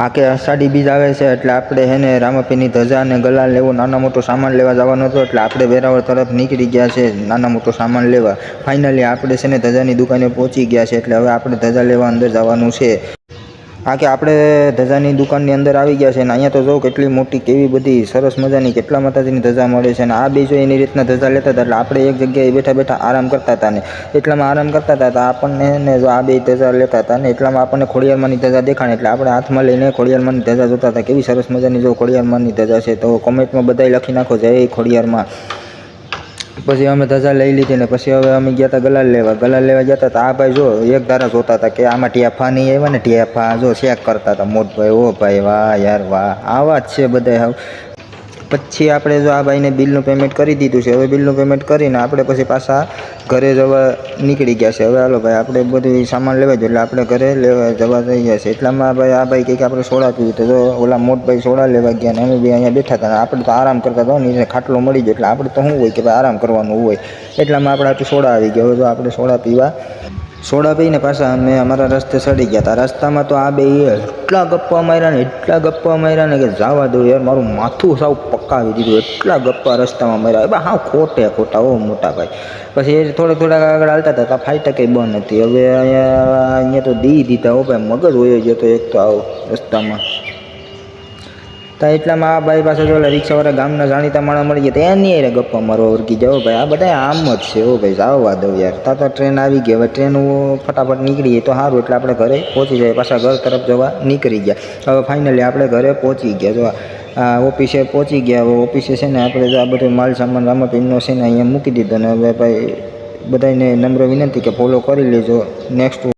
આ કે અષાઢી બીજ આવે છે એટલે આપણે હેને રામાપીરની ધજા અને ગલાલ લેવો નાના મોટો સામાન લેવા જવાનો હતો એટલે આપણે વેરાવળ તરફ નીકળી ગયા છે નાના મોટો સામાન લેવા. ફાઇનલી આપણે છે ને ધજાની દુકાને પહોંચી ગયા છે એટલે હવે આપણે ધજા લેવા અંદર જવાનું છે. આ કે આપણે ધજાની દુકાનની અંદર આવી ગયા છે અને અહીંયા તો જો કેટલી મોટી કેવી બધી સરસ મજાની કેટલા માતાજીની ધજા મળે છે અને આ બે જો એની રીતના ધજા લેતા હતા એટલે આપણે એક જગ્યાએ બેઠા બેઠા આરામ કરતા હતા ને એટલામાં આરામ કરતા હતા તો આપણને ને જો આ બે ધજા લેતા હતા ને એટલામાં આપણને ખોડિયારમાંની ધજા દેખાણી એટલે આપણે હાથમાં લઈને ખોડિયારમાંની ધજા જોતા હતા. કેવી સરસ મજાની જો ખોડિયારમાંની ધજા છે તો કોમેન્ટમાં બધાય લખી નાખો જય ખોડિયારમાં. પછી અમે ધજા લઈ લીધી ને પછી હવે અમે ગયા હતા ગલાલ લેવા ગયા હતા. આ ભાઈ જો એક ધારા જોતા હતા કે આમાં ટેફા નહીં આવ્યા ને ટેફા જો ચેક કરતા હતા મોટભાઈ. ઓ ભાઈ વાહ યાર વાહ આવા જ છે બધા. હવે પછી આપણે જો આ ભાઈને બિલનું પેમેન્ટ કરી દીધું છે. હવે બિલનું પેમેન્ટ કરીને આપણે પછી પાછા ઘરે જવા નીકળી ગયા છે. હવે હાલો ભાઈ આપણે બધું સામાન લેવા જોઈએ એટલે આપણે ઘરે લેવા જવા થઈ ગયા છે. એટલામાં ભાઈ આ ભાઈ કંઈક આપણે સોડા પીવું તો ઓલા મોટભાઈ સોડા લેવા ગયા ને અમે બી અહીંયા બેઠા હતા. આપણે તો આરામ કરતા હતા ને ખાટલો મળી ગયો એટલે આપણે તો શું હોય કે ભાઈ આરામ કરવાનું હોય. એટલામાં આપણે આટલું સોડા આવી ગયા. હવે જો આપણે સોડા પીને પાછા અમે અમારા રસ્તે ચડી ગયા હતા. રસ્તામાં તો આ બે એટલા ગપ્પા માર્યા ને કે જવા દો યાર મારું માથું સાવ પકાવી દીધું. એટલા ગપ્પા રસ્તામાં માર્યા એ હા ખોટા ઓ મોટા ભાઈ. પછી થોડાક આગળ હાલતા હતા તો ફાઈટ કંઈ બંધ હતી. હવે અહીંયા તો દીધા હો ભાઈ મગજ હોય જતો એક તો આવો રસ્તામાં. તો એટલામાં આ ભાઈ પાસે જો રિક્ષાવાળા ગામના જાણીતા માણસ મળી ગયા તો એની યાર ગપ્પા મારવા વર્ગી જાઓ ભાઈ. આ બધા આમ જ છે હો ભાઈ જવા દો યાર. તો ટ્રેન આવી ગઈ. હવે ટ્રેન ફટાફટ નીકળીએ તો સારું એટલે આપણે ઘરે પહોંચી જાય. પાછા ઘર તરફ જવા નીકળી ગયા. હવે ફાઇનલી આપણે ઘરે પહોંચી ગયા. જો આ ઓફિસે પહોંચી ગયા. હવે ઓફિસે છે ને આપણે આ બધો માલ સામાન રામાપીરનો છે ને અહીંયા મૂકી દીધો ને હવે ભાઈ બધાને નમ્ર વિનંતી કે ફોલો કરી લેજો. નેક્સ્ટ